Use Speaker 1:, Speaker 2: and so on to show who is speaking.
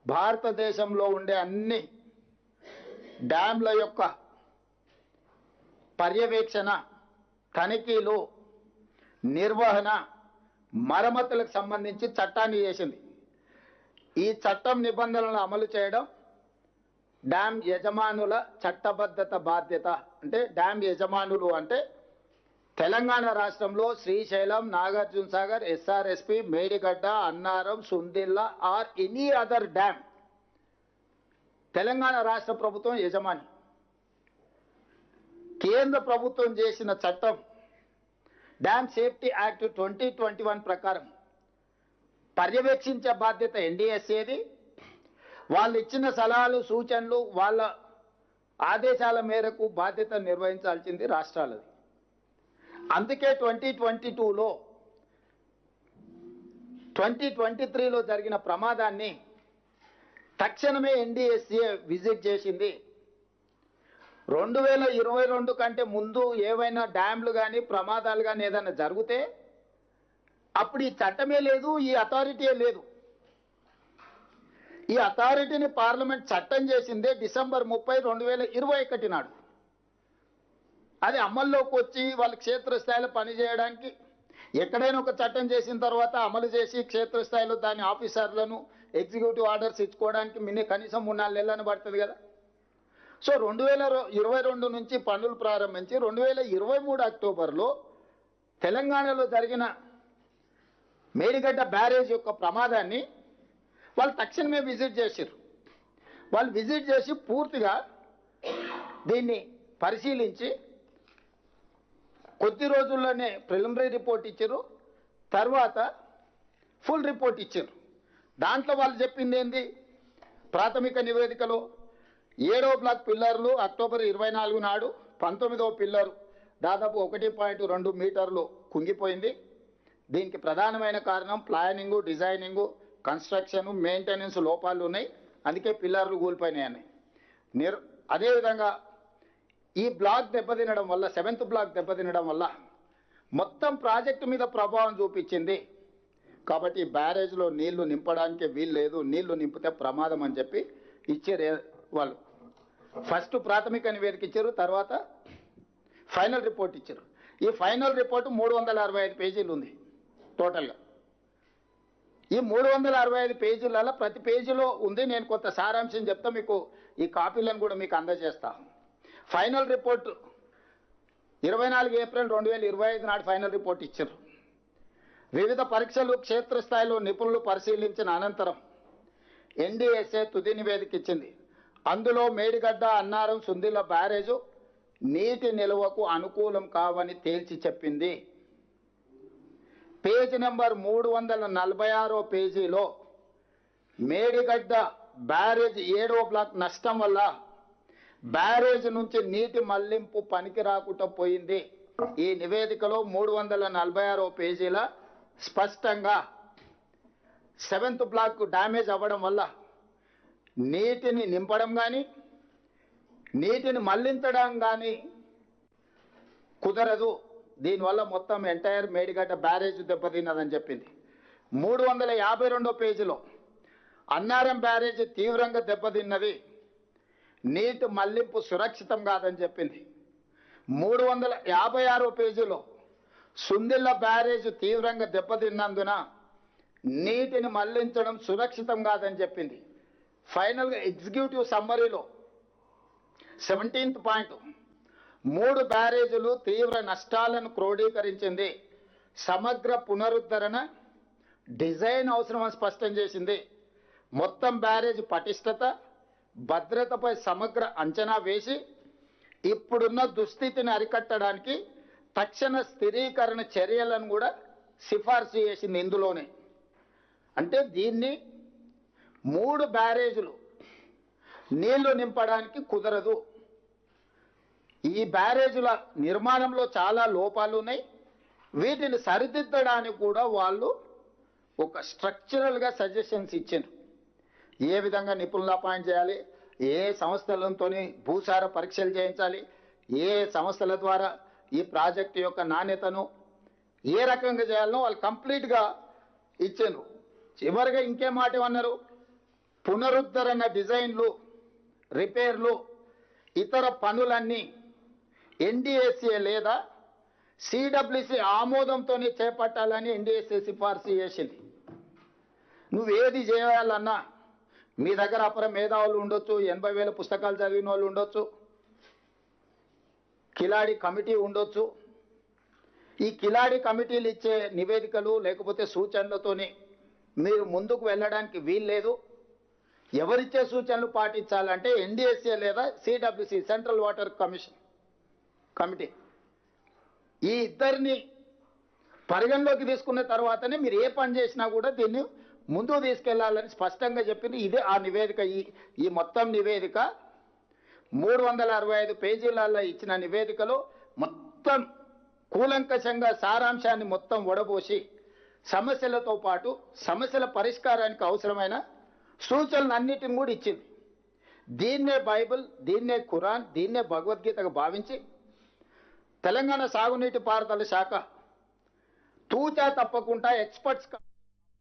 Speaker 1: భారతదేశంలో ఉండే అన్ని డ్యాంల యొక్క పర్యవేక్షణ, తనిఖీలు, నిర్వహణ, మరమ్మతులకు సంబంధించి చట్టాన్ని చేసింది. ఈ చట్టం నిబంధనలను అమలు చేయడం డ్యామ్ యజమానుల చట్టబద్ధత బాధ్యత. అంటే డ్యామ్ యజమానులు అంటే తెలంగాణ రాష్ట్రంలో Srisailam, Nagarjuna Sagar, SRSP, Medigadda, Annaram, Sundilla or any other dam Telangana రాష్ట్ర ప్రభుత్వం యజమాని. కేంద్ర ప్రభుత్వం చేసిన చట్టం డ్యామ్ సేఫ్టీ యాక్ట్ 2021 ప్రకారం పర్యవేక్షించే బాధ్యత ఎన్డీఎస్ఏది. వాళ్ళు ఇచ్చిన సలహాలు, సూచనలు, వాళ్ళ ఆదేశాల మేరకు బాధ్యత నిర్వహించాల్సింది రాష్ట్రాలది. అందుకే 2022లో 2023లో జరిగిన ప్రమాదాన్ని తక్షణమే ఎన్డీఎస్ఏ విజిట్ చేసింది. 2022 కంటే ముందు ఏవైనా డ్యామ్లు కానీ ప్రమాదాలు కానీ ఏదైనా జరిగితే అప్పుడు ఈ చట్టమే లేదు, ఈ అథారిటీయే లేదు. ఈ అథారిటీని పార్లమెంట్ చట్టం చేసిందే డిసెంబర్ 30, 2021 నాడు. అది అమల్లోకి వచ్చి వాళ్ళ క్షేత్రస్థాయిలో పనిచేయడానికి ఎక్కడైనా ఒక చట్టం చేసిన తర్వాత అమలు చేసి క్షేత్రస్థాయిలో దాని ఆఫీసర్లను ఎగ్జిక్యూటివ్ ఆర్డర్స్ ఇచ్చుకోవడానికి కనీసం 3-4 నెలలను పడుతుంది కదా. సో 2022 నుంచి పనులు ప్రారంభించి 2023 అక్టోబర్లో తెలంగాణలో జరిగిన మేడిగడ్డ బ్యారేజ్ యొక్క ప్రమాదాన్ని వాళ్ళు తక్షణమే విజిట్ చేశారు. వాళ్ళు విజిట్ చేసి పూర్తిగా దీన్ని పరిశీలించి కొద్ది రోజుల్లోనే ప్రిలిమినరీ రిపోర్ట్ ఇచ్చారు, తర్వాత ఫుల్ రిపోర్ట్ ఇచ్చారు. దాంట్లో వాళ్ళు చెప్పింది ఏంది, ప్రాథమిక నివేదికలో 7వ బ్లాక్ పిల్లర్లు అక్టోబర్ 24 నాడు 19వ పిల్లరు దాదాపు 1.2 మీటర్లు కుంగిపోయింది. దీనికి ప్రధానమైన కారణం ప్లానింగు, డిజైనింగు, కన్స్ట్రక్షన్, మెయింటెనెన్స్ లోపాలు ఉన్నాయి, అందుకే పిల్లర్లు కూలిపోయినాయని. అదేవిధంగా ఈ బ్లాక్ దెబ్బతినడం వల్ల, 7th బ్లాక్ దెబ్బతినడం వల్ల మొత్తం ప్రాజెక్టు మీద ప్రభావం చూపించింది. కాబట్టి బ్యారేజ్లో నీళ్లు నింపడానికి వీలు లేదు, నీళ్లు నింపితే ప్రమాదం అని చెప్పి ఇచ్చారు వాళ్ళు. ఫస్ట్ ప్రాథమిక నివేదిక ఇచ్చారు, తర్వాత ఫైనల్ రిపోర్ట్ ఇచ్చారు. ఈ ఫైనల్ రిపోర్టు 365 పేజీలు ఉంది టోటల్గా. ఈ 365 పేజీలలో ప్రతి పేజీలో ఉంది. నేను కొంత సారాంశం చెప్తా, మీకు ఈ కాపీలను కూడా మీకు అందజేస్తా. ఫైనల్ రిపోర్టు 24 ఏప్రిల్ 2025 నాడు ఫైనల్ రిపోర్ట్ ఇచ్చారు. వివిధ పరీక్షలు క్షేత్రస్థాయిలో నిపుణులు పరిశీలించిన అనంతరం ఎన్డీఎస్ఏ తుది నివేదిక ఇచ్చింది. అందులో మేడిగడ్డ, అన్నారం, సుందిల్ల బ్యారేజు నీటి నిల్వకు అనుకూలం కావని తేల్చి చెప్పింది. పేజీ నెంబర్ 346 పేజీలో మేడిగడ్డ బ్యారేజ్ 7వ బ్లాక్ నష్టం వల్ల బ్యారేజ్ నుంచి నీటి మళ్లింపు పనికి రాకుండా పోయింది. ఈ నివేదికలో 346 పేజీల స్పష్టంగా 7th బ్లాక్ డ్యామేజ్ అవ్వడం వల్ల నీటిని నింపడం కానీ నీటిని మళ్లించడం కానీ కుదరదు. దీనివల్ల మొత్తం ఎంటైర్ మేడిగడ్డ బ్యారేజ్ దెబ్బతిన్నదని చెప్పింది. 352 పేజీలో అన్నారం బ్యారేజ్ తీవ్రంగా దెబ్బతిన్నది, నీటి మళ్లింపు సురక్షితం కాదని చెప్పింది. 356 పేజీలో సుందిల్ల బ్యారేజ్ తీవ్రంగా దెబ్బతిన్నందున నీటిని మళ్లించడం సురక్షితం కాదని చెప్పింది. ఫైనల్గా ఎగ్జిక్యూటివ్ సమ్మరీలో 17th పాయింట్ 3 బ్యారేజీలు తీవ్ర నష్టాలను క్రోడీకరించింది, సమగ్ర పునరుద్ధరణ డిజైన్ అవసరమని స్పష్టం చేసింది. మొత్తం బ్యారేజ్ పటిష్టత, భద్రతపై సమగ్ర అంచనా వేసి ఇప్పుడున్న దుస్థితిని అరికట్టడానికి తక్షణ స్థిరీకరణ చర్యలను కూడా సిఫార్సు చేసింది ఇందులోనే. అంటే దీన్ని 3 బ్యారేజీలు నీళ్లు నింపడానికి కుదరదు. ఈ బ్యారేజీల నిర్మాణంలో చాలా లోపాలు ఉన్నాయి, వీటిని సరిదిద్దడానికి కూడా వాళ్ళు ఒక స్ట్రక్చరల్గా సజెషన్స్ ఇచ్చారు. ఏ విధంగా నిపుణులు అపాయింట్ చేయాలి, ఏ సంస్థలతో భూసార పరీక్షలు చేయించాలి, ఏ సంస్థల ద్వారా ఈ ప్రాజెక్టు యొక్క నాణ్యతను ఏ రకంగా చేయాలనో వాళ్ళు కంప్లీట్గా ఇచ్చారు. చివరిగా ఇంకే మాట ఏమన్నారు, పునరుద్ధరణ డిజైన్లు, రిపేర్లు, ఇతర పనులన్నీ ఎన్డీఎస్ఏ లేదా సిడబ్ల్యూసి ఆమోదంతోనే చేపట్టాలని ఎన్డీఎస్ఏ సిఫార్సు చేసింది. నువ్వేది చేయాలన్నా మీ దగ్గర అపర మేధావులు ఉండొచ్చు, 80,000 పుస్తకాలు చదివిన వాళ్ళు ఉండొచ్చు, కిలాడి కమిటీ ఉండొచ్చు. ఈ కిలాడి కమిటీలు ఇచ్చే నివేదికలు లేకపోతే సూచనలతోనే మీరు ముందుకు వెళ్ళడానికి వీల్లేదు. ఎవరిచ్చే సూచనలు పాటించాలంటే ఎన్డీఎస్ఏ లేదా CWC, central water commission committee, ఈ ఇద్దరిని పరిగణలోకి తీసుకున్న తర్వాతనే మీరు ఏ పని చేసినా కూడా దీన్ని ముందుకు తీసుకెళ్లాలని స్పష్టంగా చెప్పింది. ఇదే ఆ నివేదిక. ఈ మొత్తం నివేదిక 365 పేజీలలో ఇచ్చిన నివేదికలో మొత్తం కూలంకషంగా సారాంశాన్ని మొత్తం వడబోసి సమస్యలతో పాటు సమస్యల పరిష్కారానికి అవసరమైన సూచనలు అన్నిటిని కూడా ఇచ్చింది. దీన్నే బైబిల్, దీన్నే ఖురాన్, దీన్నే భగవద్గీతగా భావించి తెలంగాణ సాగునీటి పారుదల శాఖ తూచా తప్పకుండా ఎక్స్పర్ట్స్